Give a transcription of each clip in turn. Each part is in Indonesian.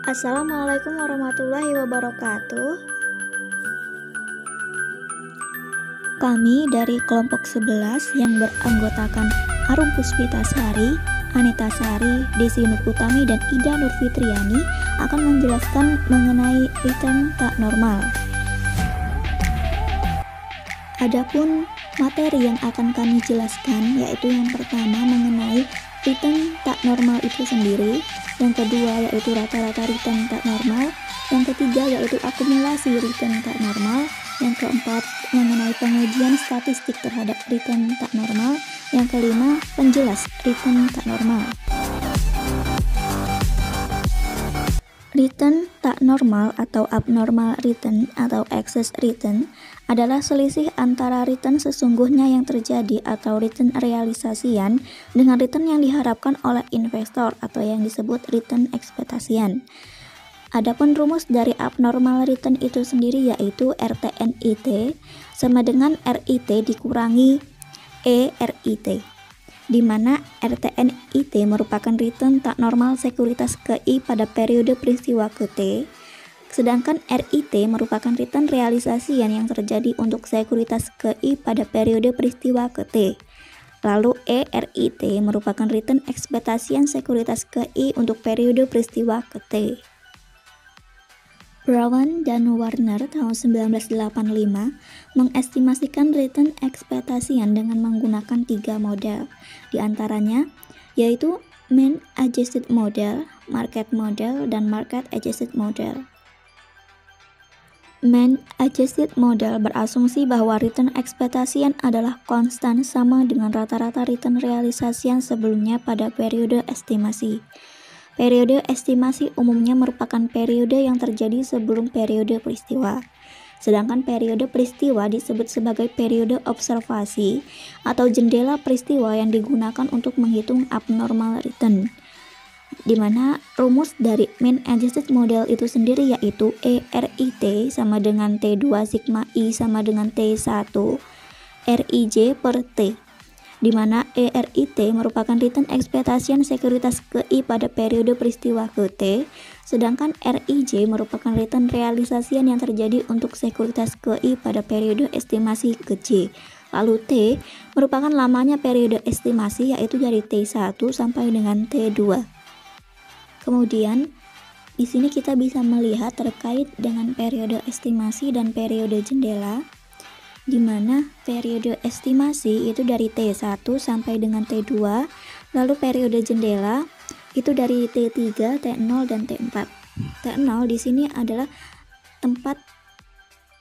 Assalamualaikum warahmatullahi wabarakatuh. Kami dari kelompok 11 yang beranggotakan Arum Puspitasari, Anita Sari, Desi Nurutami, dan Ida Nurfitriani akan menjelaskan mengenai return tak normal. Adapun materi yang akan kami jelaskan yaitu yang pertama mengenai return tak normal itu sendiri, yang kedua yaitu rata-rata return tak normal, yang ketiga yaitu akumulasi return tak normal, yang keempat mengenai pengujian statistik terhadap return tak normal, yang kelima penjelas return tak normal. Return tak normal atau abnormal return atau excess return adalah selisih antara return sesungguhnya yang terjadi atau return realisasian dengan return yang diharapkan oleh investor atau yang disebut return ekspektasian. Adapun rumus dari abnormal return itu sendiri yaitu RTNIT sama dengan RIT dikurangi ERIT, di mana RTNIT merupakan return tak normal sekuritas ke I pada periode peristiwa ke T, sedangkan RIT merupakan return realisasian yang terjadi untuk sekuritas ke I pada periode peristiwa ke T. Lalu ERIT merupakan return ekspektasian sekuritas ke I untuk periode peristiwa ke T. Brown dan Warner tahun 1985 mengestimasikan return ekspektasian dengan menggunakan 3 model, diantaranya yaitu Mean Adjusted Model, Market Model, dan Market Adjusted Model. Mean Adjusted Model berasumsi bahwa return ekspektasian adalah konstan sama dengan rata-rata return realisasian sebelumnya pada periode estimasi. Periode estimasi umumnya merupakan periode yang terjadi sebelum periode peristiwa. Sedangkan periode peristiwa disebut sebagai periode observasi atau jendela peristiwa yang digunakan untuk menghitung abnormal return. Di mana rumus dari Mean Adjusted Model itu sendiri yaitu ERIT sama dengan T2 sigma I sama dengan T1 RIJ per T, di mana ERIT merupakan return ekspektasian sekuritas ke I pada periode peristiwa ke T, sedangkan RIJ merupakan return realisasian yang terjadi untuk sekuritas ke I pada periode estimasi ke J. Lalu T merupakan lamanya periode estimasi yaitu dari T1 sampai dengan T2. Kemudian di sini kita bisa melihat terkait dengan periode estimasi dan periode jendela, di mana periode estimasi itu dari T1 sampai dengan T2, lalu periode jendela itu dari T3, T0, dan T4. T0 di sini adalah tempat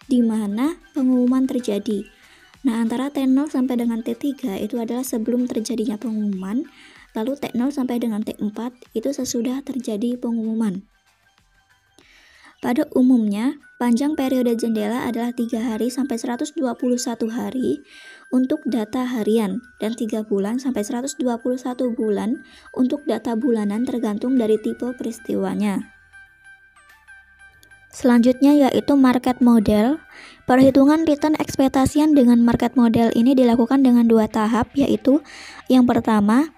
di mana pengumuman terjadi. Nah, antara T0 sampai dengan T3 itu adalah sebelum terjadinya pengumuman, lalu T0 sampai dengan T4 itu sesudah terjadi pengumuman. Pada umumnya, panjang periode jendela adalah 3 hari sampai 121 hari untuk data harian dan 3 bulan sampai 121 bulan untuk data bulanan tergantung dari tipe peristiwanya. Selanjutnya yaitu market model. Perhitungan return ekspektasian dengan market model ini dilakukan dengan 2 tahap, yaitu yang pertama,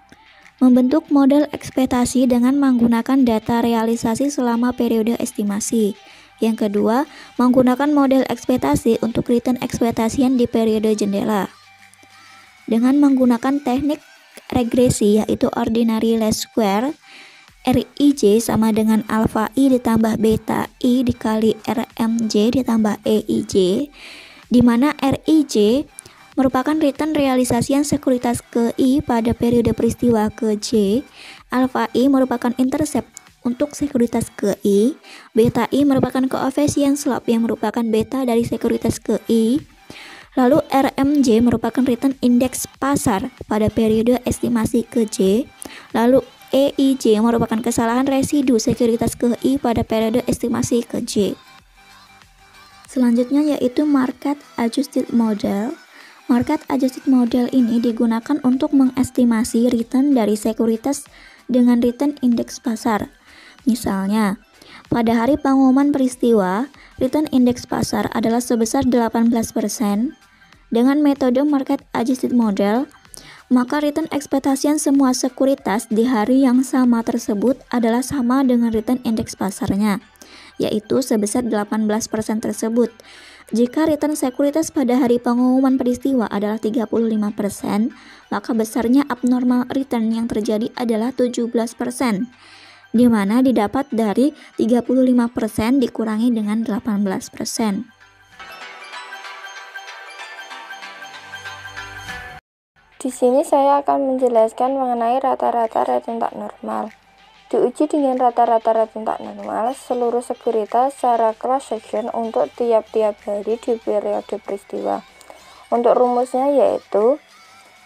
membentuk model ekspektasi dengan menggunakan data realisasi selama periode estimasi. Yang kedua, menggunakan model ekspektasi untuk return ekspektasian di periode jendela. Dengan menggunakan teknik regresi yaitu ordinary least square, RIJ sama dengan alpha I ditambah beta I dikali RMJ ditambah EIJ, di mana RIJ merupakan return realisasian sekuritas ke I pada periode peristiwa ke J, alpha I merupakan intercept untuk sekuritas ke I, beta I merupakan koefisien slope yang merupakan beta dari sekuritas ke I, lalu RMJ merupakan return indeks pasar pada periode estimasi ke J, lalu EIJ merupakan kesalahan residu sekuritas ke I pada periode estimasi ke J. Selanjutnya yaitu Market Adjusted Model. Market Adjusted Model ini digunakan untuk mengestimasi return dari sekuritas dengan return indeks pasar. Misalnya, pada hari pengumuman peristiwa, return indeks pasar adalah sebesar 18%. Dengan metode Market Adjusted Model, maka return ekspektasi semua sekuritas di hari yang sama tersebut adalah sama dengan return indeks pasarnya, yaitu sebesar 18% tersebut. Jika return sekuritas pada hari pengumuman peristiwa adalah 35%, maka besarnya abnormal return yang terjadi adalah 17%, di mana didapat dari 35% dikurangi dengan 18%. Di sini saya akan menjelaskan mengenai rata-rata return tak normal. Diuji dengan rata-rata return tak normal seluruh sekuritas secara cross section untuk tiap-tiap hari di periode peristiwa. Untuk rumusnya yaitu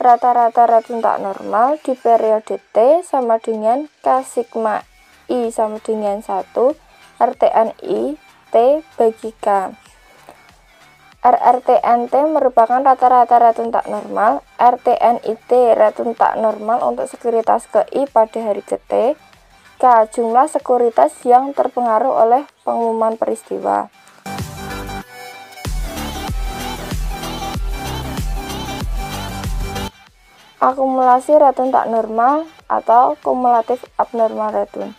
rata-rata return tak normal di periode T sama dengan K sigma I sama dengan 1 RTNI T bagi K. RRTNT merupakan rata-rata return tak normal, RTNIT return tak normal untuk sekuritas ke I pada hari ke T, K jumlah sekuritas yang terpengaruh oleh pengumuman peristiwa. Akumulasi return tak normal atau kumulatif abnormal return.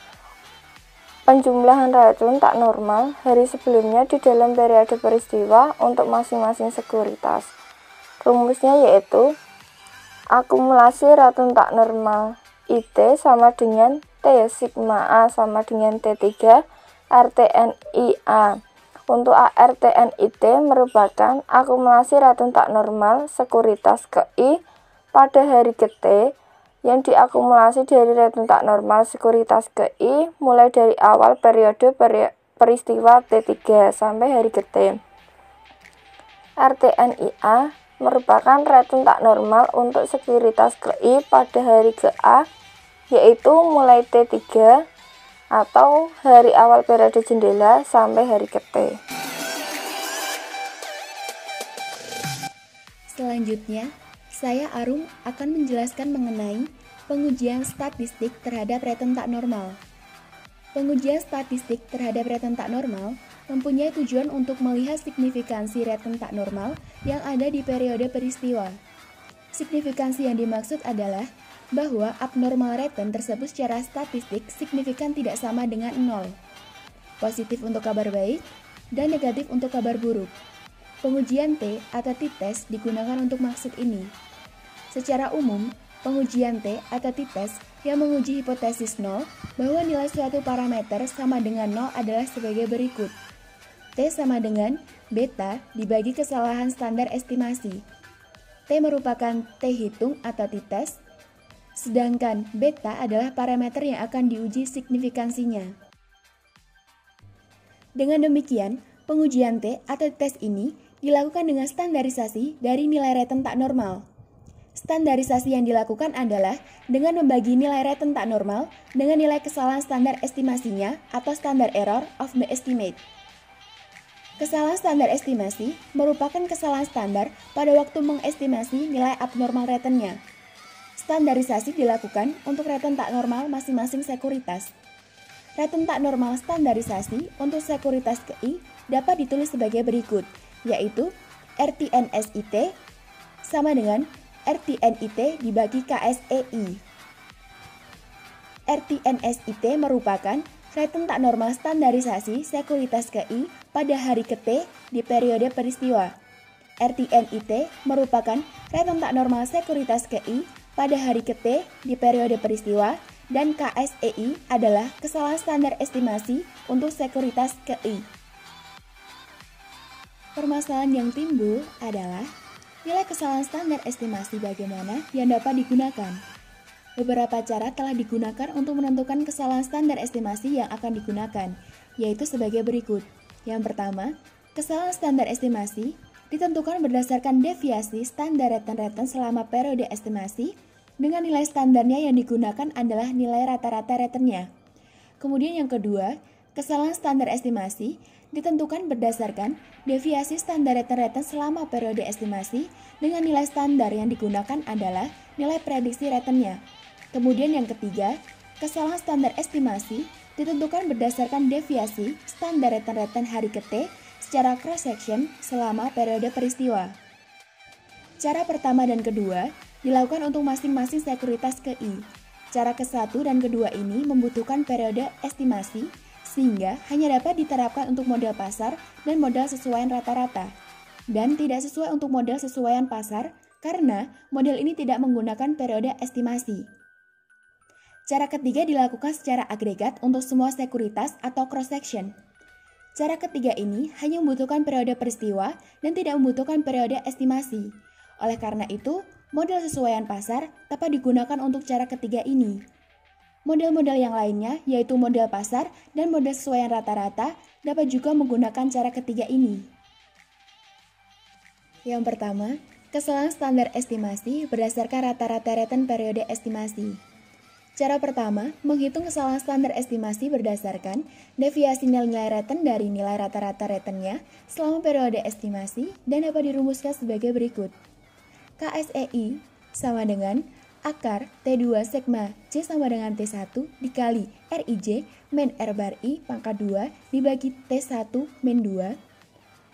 Penjumlahan return tak normal hari sebelumnya di dalam periode peristiwa untuk masing-masing sekuritas. Rumusnya yaitu akumulasi return tak normal IT sama dengan T sigma A sama dengan T3 RTNIA. Untuk ARTNIT merupakan akumulasi return tak normal sekuritas ke I pada hari ke T yang diakumulasi dari return tak normal sekuritas ke I mulai dari awal periode peristiwa T3 sampai hari ke T. RTNIA merupakan return tak normal untuk sekuritas ke I pada hari ke A, yaitu mulai T3 atau hari awal periode jendela sampai hari ke T. Selanjutnya, saya Arum akan menjelaskan mengenai pengujian statistik terhadap return tak normal. Pengujian statistik terhadap return tak normal mempunyai tujuan untuk melihat signifikansi return tak normal yang ada di periode peristiwa. Signifikansi yang dimaksud adalah bahwa abnormal return tersebut secara statistik signifikan tidak sama dengan 0, positif untuk kabar baik dan negatif untuk kabar buruk. Pengujian T atau t-test digunakan untuk maksud ini. Secara umum, pengujian T atau t-test yang menguji hipotesis 0 bahwa nilai suatu parameter sama dengan 0 adalah sebagai berikut. T sama dengan beta dibagi kesalahan standar estimasi. T merupakan T hitung atau t-test, sedangkan beta adalah parameter yang akan diuji signifikansinya. Dengan demikian, pengujian T atau tes ini dilakukan dengan standarisasi dari nilai return tak normal. Standarisasi yang dilakukan adalah dengan membagi nilai return tak normal dengan nilai kesalahan standar estimasinya atau standard error of the estimate. Kesalahan standar estimasi merupakan kesalahan standar pada waktu mengestimasi nilai abnormal return-nya. Standarisasi dilakukan untuk return tak normal masing-masing sekuritas. Return tak normal standarisasi untuk sekuritas ke I dapat ditulis sebagai berikut, yaitu RTNSIT sama dengan RTNIT dibagi KSEI. RTNSIT merupakan return tak normal standarisasi sekuritas ke I pada hari ke T di periode peristiwa. RTNIT merupakan return tak normal sekuritas ke I pada hari ke T di periode peristiwa, dan KSEI adalah kesalahan standar estimasi untuk sekuritas ke I. Permasalahan yang timbul adalah nilai kesalahan standar estimasi bagaimana yang dapat digunakan. Beberapa cara telah digunakan untuk menentukan kesalahan standar estimasi yang akan digunakan, yaitu sebagai berikut. Yang pertama, kesalahan standar estimasi ditentukan berdasarkan deviasi standar return selama periode estimasi, dengan nilai standarnya yang digunakan adalah nilai rata-rata returnnya. Kemudian yang kedua, kesalahan standar estimasi ditentukan berdasarkan deviasi standar return selama periode estimasi, dengan nilai standar yang digunakan adalah nilai prediksi returnnya. Kemudian yang ketiga, kesalahan standar estimasi ditentukan berdasarkan deviasi standar return hari ke T secara cross section selama periode peristiwa. Cara pertama dan kedua dilakukan untuk masing-masing sekuritas KI. Cara ke-1 dan kedua ini membutuhkan periode estimasi, sehingga hanya dapat diterapkan untuk model pasar dan modal sesuaian rata-rata, dan tidak sesuai untuk model sesuaian pasar karena model ini tidak menggunakan periode estimasi. Cara ketiga dilakukan secara agregat untuk semua sekuritas atau cross-section. Cara ketiga ini hanya membutuhkan periode peristiwa dan tidak membutuhkan periode estimasi. Oleh karena itu, model sesuaian pasar dapat digunakan untuk cara ketiga ini. Model-model yang lainnya, yaitu model pasar dan model sesuaian rata-rata, dapat juga menggunakan cara ketiga ini. Yang pertama, kesalahan standar estimasi berdasarkan rata-rata return periode estimasi. Cara pertama, menghitung kesalahan standar estimasi berdasarkan deviasi nilai return dari nilai rata-rata returnnya selama periode estimasi dan dapat dirumuskan sebagai berikut. KSEI sama dengan akar T2 sigma C sama dengan T1 dikali RIJ min R bar I pangkat 2 dibagi T1 min 2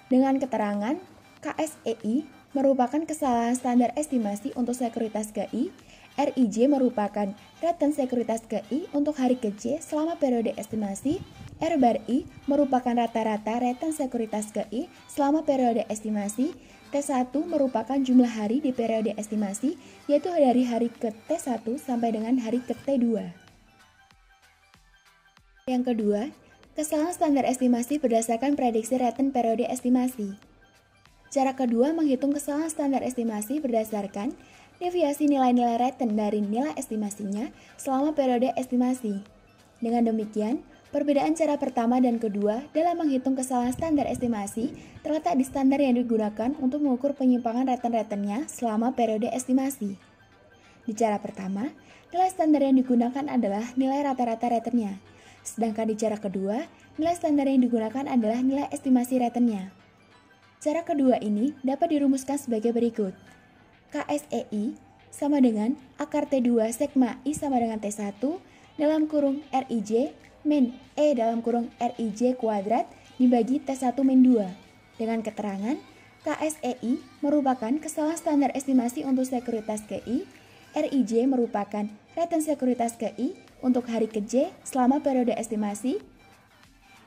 dengan keterangan KSEI merupakan kesalahan standar estimasi untuk sekuritas KI, RIJ merupakan return sekuritas KI untuk hari ke-J selama periode estimasi, R bar I merupakan rata-rata return sekuritas KI selama periode estimasi, T1 merupakan jumlah hari di periode estimasi, yaitu dari hari ke T1 sampai dengan hari ke T2. Yang kedua, kesalahan standar estimasi berdasarkan prediksi return periode estimasi. Cara kedua menghitung kesalahan standar estimasi berdasarkan deviasi nilai-nilai return dari nilai estimasinya selama periode estimasi. Dengan demikian, perbedaan cara pertama dan kedua dalam menghitung kesalahan standar estimasi terletak di standar yang digunakan untuk mengukur penyimpangan return-returnnya selama periode estimasi. Di cara pertama, nilai standar yang digunakan adalah nilai rata-rata returnnya, sedangkan di cara kedua, nilai standar yang digunakan adalah nilai estimasi returnnya. Cara kedua ini dapat dirumuskan sebagai berikut. KSEI sama dengan akar T2 sigma I sama dengan T1 dalam kurung RIJ min E dalam kurung RIJ kuadrat dibagi T1 min 2 dengan keterangan KSEI merupakan kesalahan standar estimasi untuk sekuritas KI, RIJ merupakan return sekuritas KI untuk hari ke-J selama periode estimasi,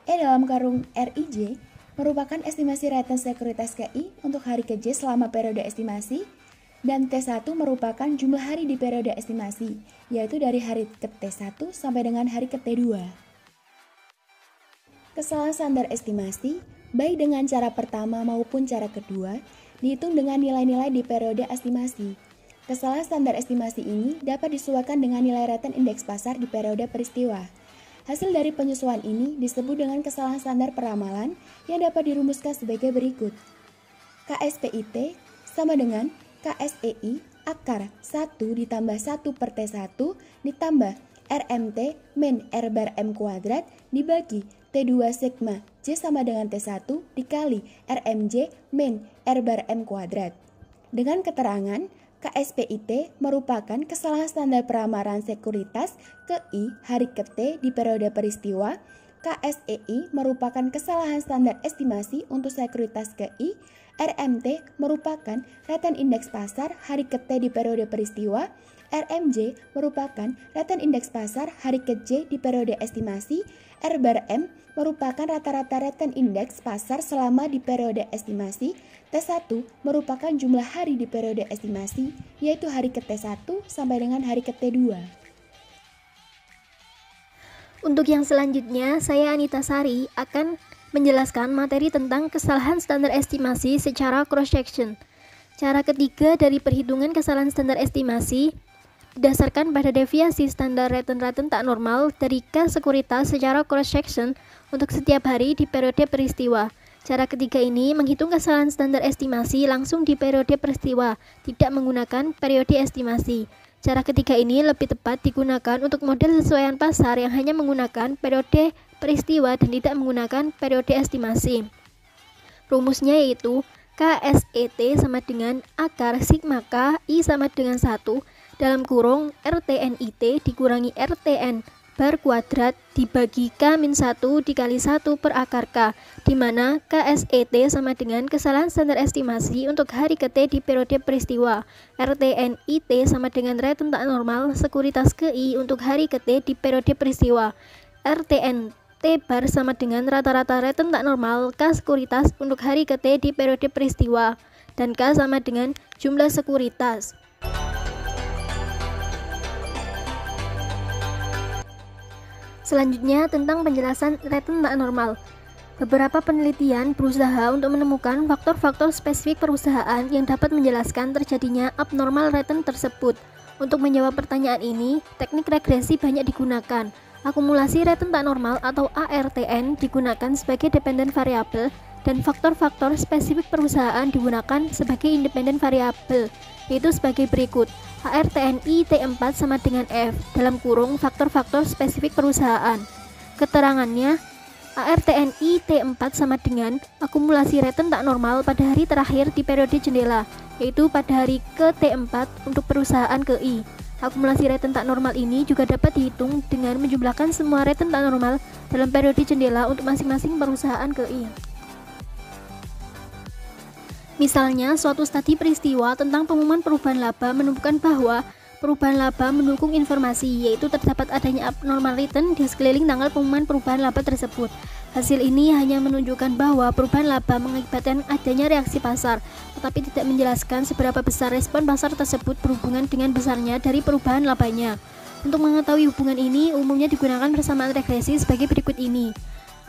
E dalam kurung RIJ merupakan estimasi return sekuritas KI untuk hari ke-J selama periode estimasi, dan T1 merupakan jumlah hari di periode estimasi, yaitu dari hari ke T1 sampai dengan hari ke T2. Kesalahan standar estimasi, baik dengan cara pertama maupun cara kedua, dihitung dengan nilai-nilai di periode estimasi. Kesalahan standar estimasi ini dapat disesuaikan dengan nilai return indeks pasar di periode peristiwa. Hasil dari penyesuaian ini disebut dengan kesalahan standar peramalan yang dapat dirumuskan sebagai berikut. KSPIT sama dengan KSEI akar 1 ditambah 1 per T1 ditambah RMT min R bar M kuadrat dibagi T2 sigma J sama dengan T1 dikali RMJ min R bar M kuadrat. Dengan keterangan, KSPIT merupakan kesalahan standar peramaran sekuritas KI hari ke T di periode peristiwa. KSEI merupakan kesalahan standar estimasi untuk sekuritas KI. RMT merupakan return indeks pasar hari ke T di periode peristiwa. RMJ merupakan return indeks pasar hari ke J di periode estimasi. R bar M merupakan rata-rata return indeks pasar selama di periode estimasi. T1 merupakan jumlah hari di periode estimasi, yaitu hari ke T1 sampai dengan hari ke T2. Untuk yang selanjutnya, saya Anita Sari akan menjelaskan materi tentang kesalahan standar estimasi secara cross-section. Cara ketiga dari perhitungan kesalahan standar estimasi berdasarkan pada deviasi standar return tak normal dari K sekuritas secara cross-section untuk setiap hari di periode peristiwa. Cara ketiga ini menghitung kesalahan standar estimasi langsung di periode peristiwa, tidak menggunakan periode estimasi. Cara ketiga ini lebih tepat digunakan untuk model sesuaian pasar yang hanya menggunakan periode peristiwa dan tidak menggunakan periode estimasi. Rumusnya yaitu KSET sama dengan akar sigma K I sama dengan 1 dalam kurung RTNIT dikurangi RTN bar kuadrat dibagi K-1 dikali 1 per akar K, di mana KSET sama dengan kesalahan standar estimasi untuk hari ke T di periode peristiwa. RTNIT sama dengan return tak normal sekuritas ke I untuk hari ke T di periode peristiwa. RTNT bar sama dengan rata-rata return tak normal K sekuritas untuk hari ke T di periode peristiwa, dan K sama dengan jumlah sekuritas. Selanjutnya tentang penjelasan return tak normal. Beberapa penelitian berusaha untuk menemukan faktor-faktor spesifik perusahaan yang dapat menjelaskan terjadinya abnormal return tersebut. Untuk menjawab pertanyaan ini, teknik regresi banyak digunakan. Akumulasi return tak normal atau ARTN digunakan sebagai dependent variable dan faktor-faktor spesifik perusahaan digunakan sebagai independent variable, yaitu sebagai berikut. ARTNI T4 sama dengan F dalam kurung faktor-faktor spesifik perusahaan. Keterangannya, ARTNI T4 sama dengan akumulasi return tak normal pada hari terakhir di periode jendela, yaitu pada hari ke T4 untuk perusahaan ke I. Akumulasi return tak normal ini juga dapat dihitung dengan menjumlahkan semua return tak normal dalam periode jendela untuk masing-masing perusahaan ke I. Misalnya, suatu studi peristiwa tentang pengumuman perubahan laba menunjukkan bahwa perubahan laba mendukung informasi, yaitu terdapat adanya abnormal return di sekeliling tanggal pengumuman perubahan laba tersebut. Hasil ini hanya menunjukkan bahwa perubahan laba mengakibatkan adanya reaksi pasar, tetapi tidak menjelaskan seberapa besar respon pasar tersebut berhubungan dengan besarnya dari perubahan labanya. Untuk mengetahui hubungan ini, umumnya digunakan persamaan regresi sebagai berikut ini.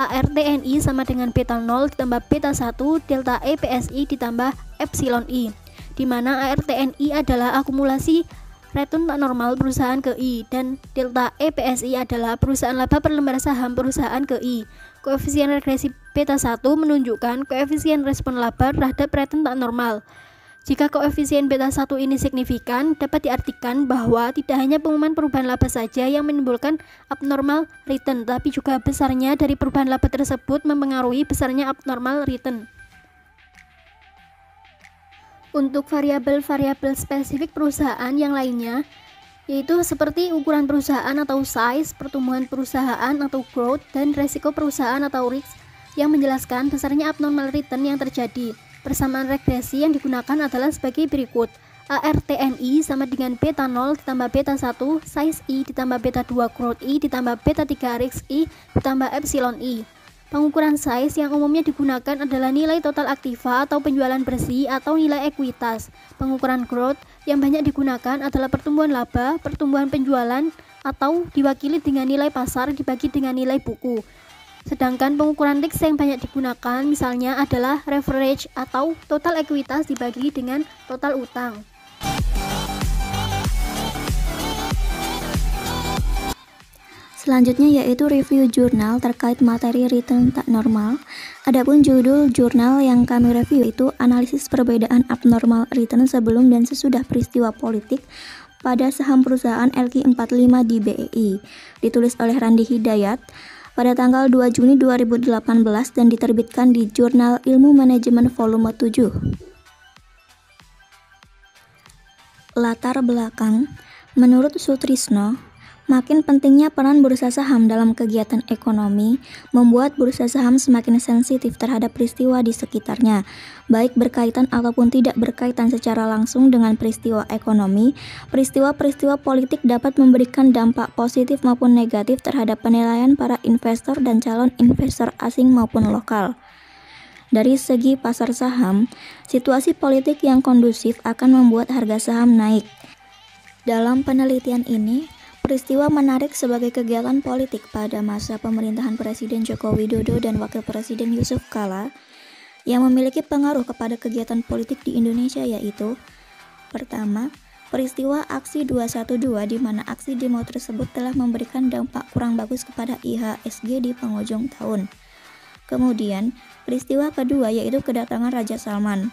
ARTNI sama dengan beta 0 ditambah beta 1 delta E PSI ditambah epsilon I, di mana ARTNI adalah akumulasi return tak normal perusahaan ke I dan delta E PSI adalah perusahaan laba per lembar saham perusahaan ke I. Koefisien regresi beta 1 menunjukkan koefisien respon laba terhadap return tak normal. Jika koefisien beta 1 ini signifikan, dapat diartikan bahwa tidak hanya pengumuman perubahan laba saja yang menimbulkan abnormal return, tapi juga besarnya dari perubahan laba tersebut mempengaruhi besarnya abnormal return. Untuk variabel-variabel spesifik perusahaan yang lainnya, yaitu seperti ukuran perusahaan atau size, pertumbuhan perusahaan atau growth, dan resiko perusahaan atau risk yang menjelaskan besarnya abnormal return yang terjadi. Persamaan regresi yang digunakan adalah sebagai berikut. ARTNI sama dengan beta 0 ditambah beta 1 size I ditambah beta 2 growth I ditambah beta 3 risk I ditambah epsilon I. Pengukuran size yang umumnya digunakan adalah nilai total aktiva atau penjualan bersih atau nilai ekuitas. Pengukuran growth yang banyak digunakan adalah pertumbuhan laba, pertumbuhan penjualan, atau diwakili dengan nilai pasar dibagi dengan nilai buku. Sedangkan pengukuran risk yang banyak digunakan misalnya adalah leverage atau total ekuitas dibagi dengan total utang. Selanjutnya yaitu review jurnal terkait materi return tak normal. Adapun judul jurnal yang kami review itu analisis perbedaan abnormal return sebelum dan sesudah peristiwa politik pada saham perusahaan LQ45 di BEI. Ditulis oleh Randi Hidayat pada tanggal 2 Juni 2018 dan diterbitkan di Jurnal Ilmu Manajemen volume 7. Latar belakang, menurut Sutrisno, makin pentingnya peran bursa saham dalam kegiatan ekonomi membuat bursa saham semakin sensitif terhadap peristiwa di sekitarnya, baik berkaitan ataupun tidak berkaitan secara langsung dengan peristiwa ekonomi. Peristiwa-peristiwa politik dapat memberikan dampak positif maupun negatif terhadap penilaian para investor dan calon investor asing maupun lokal. Dari segi pasar saham, situasi politik yang kondusif akan membuat harga saham naik. Dalam penelitian ini, peristiwa menarik sebagai kegiatan politik pada masa pemerintahan Presiden Joko Widodo dan Wakil Presiden Yusuf Kala yang memiliki pengaruh kepada kegiatan politik di Indonesia yaitu: pertama, peristiwa aksi 212 di mana aksi demo tersebut telah memberikan dampak kurang bagus kepada IHSG di penghujung tahun. Kemudian, peristiwa kedua yaitu kedatangan Raja Salman.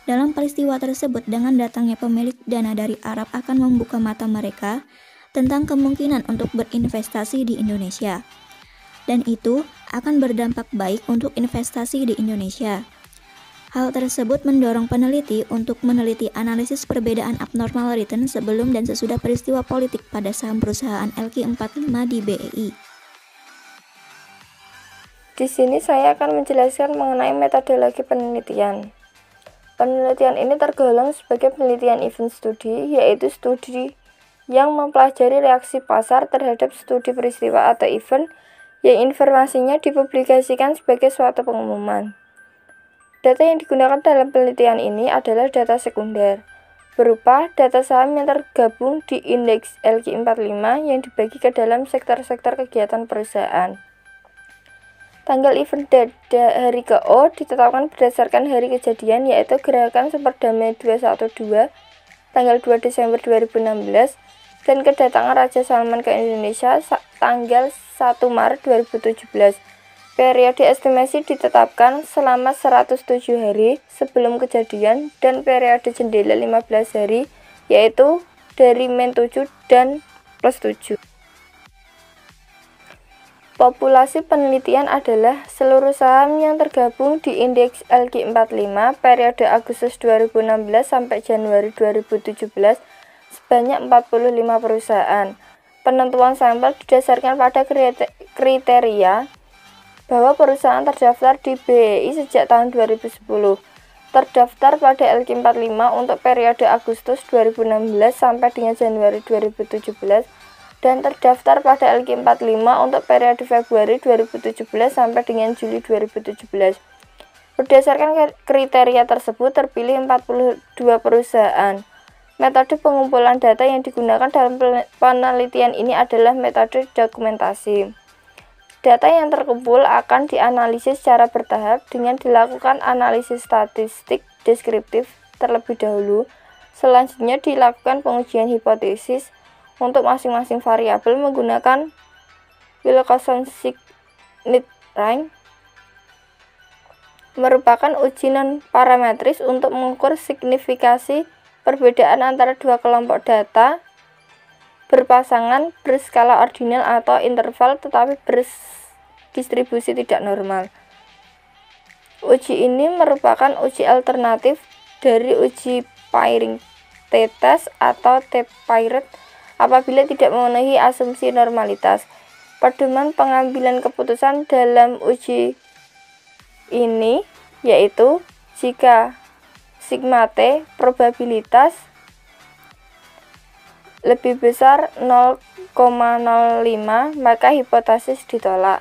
Dalam peristiwa tersebut, dengan datangnya pemilik dana dari Arab akan membuka mata mereka tentang kemungkinan untuk berinvestasi di Indonesia, dan itu akan berdampak baik untuk investasi di Indonesia. Hal tersebut mendorong peneliti untuk meneliti analisis perbedaan abnormal return sebelum dan sesudah peristiwa politik pada saham perusahaan LQ45 di BEI. Di sini saya akan menjelaskan mengenai metodologi penelitian. Penelitian ini tergolong sebagai penelitian event study, yaitu studi yang mempelajari reaksi pasar terhadap studi peristiwa atau event yang informasinya dipublikasikan sebagai suatu pengumuman. Data yang digunakan dalam penelitian ini adalah data sekunder, berupa data saham yang tergabung di indeks LQ45 yang dibagi ke dalam sektor-sektor kegiatan perusahaan. Tanggal event hari ke-O ditetapkan berdasarkan hari kejadian, yaitu Gerakan Superdamai 212 tanggal 2 Desember 2016 dan kedatangan Raja Salman ke Indonesia tanggal 1 Maret 2017. Periode estimasi ditetapkan selama 107 hari sebelum kejadian dan periode jendela 15 hari, yaitu dari -7 dan +7. Populasi penelitian adalah seluruh saham yang tergabung di indeks LQ45 periode Agustus 2016 sampai Januari 2017 sebanyak 45 perusahaan. Penentuan sampel didasarkan pada kriteria bahwa perusahaan terdaftar di BEI sejak tahun 2010, terdaftar pada LQ45 untuk periode Agustus 2016 sampai dengan Januari 2017, dan terdaftar pada LQ45 untuk periode Februari 2017 sampai dengan Juli 2017. Berdasarkan kriteria tersebut terpilih 42 perusahaan. Metode pengumpulan data yang digunakan dalam penelitian ini adalah metode dokumentasi. Data yang terkumpul akan dianalisis secara bertahap dengan dilakukan analisis statistik deskriptif terlebih dahulu. Selanjutnya dilakukan pengujian hipotesis untuk masing-masing variabel menggunakan Wilcoxon Signet Rank, merupakan uji non-parametris untuk mengukur signifikasi perbedaan antara dua kelompok data berpasangan berskala ordinal atau interval tetapi berdistribusi tidak normal. Uji ini merupakan uji alternatif dari uji pairing t-test atau t-pirate apabila tidak memenuhi asumsi normalitas. Pedoman pengambilan keputusan dalam uji ini yaitu jika sigma t probabilitas lebih besar 0,05 maka hipotesis ditolak.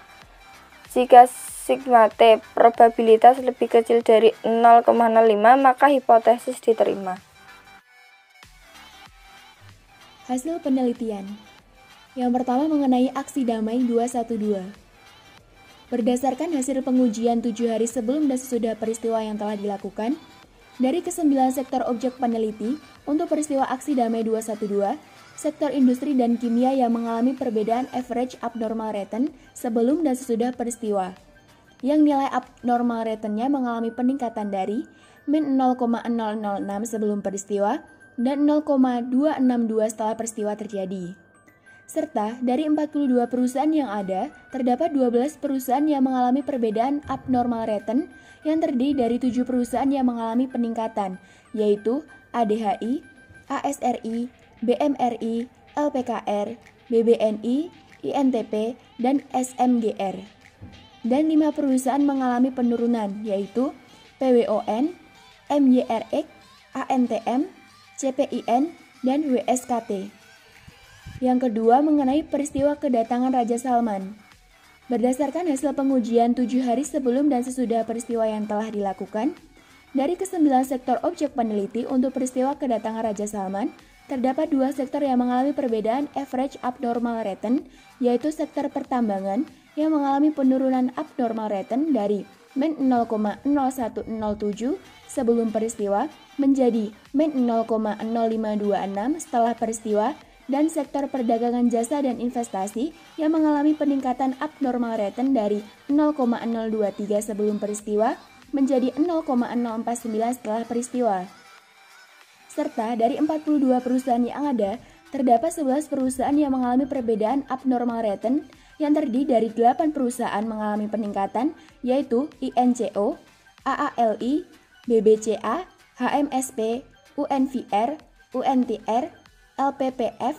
Jika sigma t probabilitas lebih kecil dari 0,05 maka hipotesis diterima. Hasil penelitian. Yang pertama mengenai aksi damai 212. Berdasarkan hasil pengujian 7 hari sebelum dan sesudah peristiwa yang telah dilakukan, dari ke-9 sektor objek peneliti untuk peristiwa aksi damai 212, sektor industri dan kimia yang mengalami perbedaan average abnormal return sebelum dan sesudah peristiwa, yang nilai abnormal return-nya mengalami peningkatan dari min 0,006 sebelum peristiwa dan 0,262 setelah peristiwa terjadi. Serta dari 42 perusahaan yang ada, terdapat 12 perusahaan yang mengalami perbedaan abnormal return yang terdiri dari 7 perusahaan yang mengalami peningkatan, yaitu ADHI, ASRI, BMRI, LPKR, BBNI, INTP, dan SMGR. Dan 5 perusahaan mengalami penurunan, yaitu PWON, MYRX, ANTM, CPIN, dan WSKT. Yang kedua mengenai peristiwa kedatangan Raja Salman. Berdasarkan hasil pengujian 7 hari sebelum dan sesudah peristiwa yang telah dilakukan, dari ke-9 sektor objek peneliti untuk peristiwa kedatangan Raja Salman, terdapat 2 sektor yang mengalami perbedaan average abnormal return, yaitu sektor pertambangan yang mengalami penurunan abnormal return dari min 0,0107 sebelum peristiwa menjadi min 0,0526 setelah peristiwa, dan sektor perdagangan jasa dan investasi yang mengalami peningkatan abnormal return dari 0,023 sebelum peristiwa menjadi 0,049 setelah peristiwa. Serta dari 42 perusahaan yang ada, terdapat 11 perusahaan yang mengalami perbedaan abnormal return yang terdiri dari 8 perusahaan mengalami peningkatan, yaitu INCO, AALI, BBCA, HMSP, UNVR, UNTR, LPPF,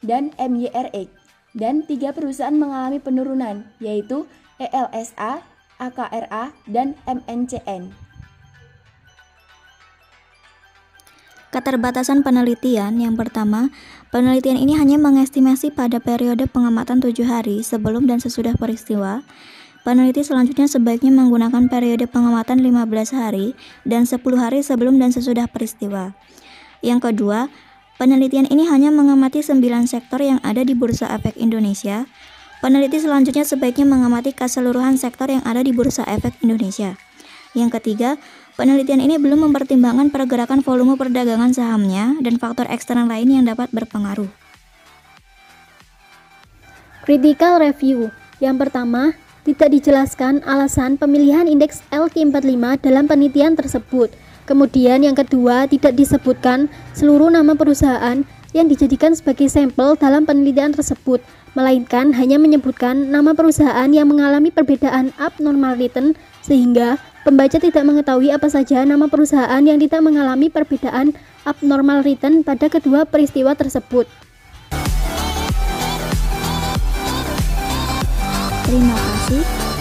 dan MYRX. Dan 3 perusahaan mengalami penurunan, yaitu ELSA, AKRA, dan MNCN. Keterbatasan penelitian yang pertama, penelitian ini hanya mengestimasi pada periode pengamatan 7 hari sebelum dan sesudah peristiwa. Peneliti selanjutnya sebaiknya menggunakan periode pengamatan 15 hari dan 10 hari sebelum dan sesudah peristiwa. Yang kedua, penelitian ini hanya mengamati 9 sektor yang ada di Bursa Efek Indonesia. Peneliti selanjutnya sebaiknya mengamati keseluruhan sektor yang ada di Bursa Efek Indonesia. Yang ketiga, penelitian ini belum mempertimbangkan pergerakan volume perdagangan sahamnya dan faktor eksternal lain yang dapat berpengaruh. Critical review. Yang pertama, tidak dijelaskan alasan pemilihan indeks LQ45 dalam penelitian tersebut. Kemudian yang kedua, tidak disebutkan seluruh nama perusahaan yang dijadikan sebagai sampel dalam penelitian tersebut, melainkan hanya menyebutkan nama perusahaan yang mengalami perbedaan abnormal return sehingga pembaca tidak mengetahui apa saja nama perusahaan yang tidak mengalami perbedaan abnormal return pada kedua peristiwa tersebut. Terima kasih.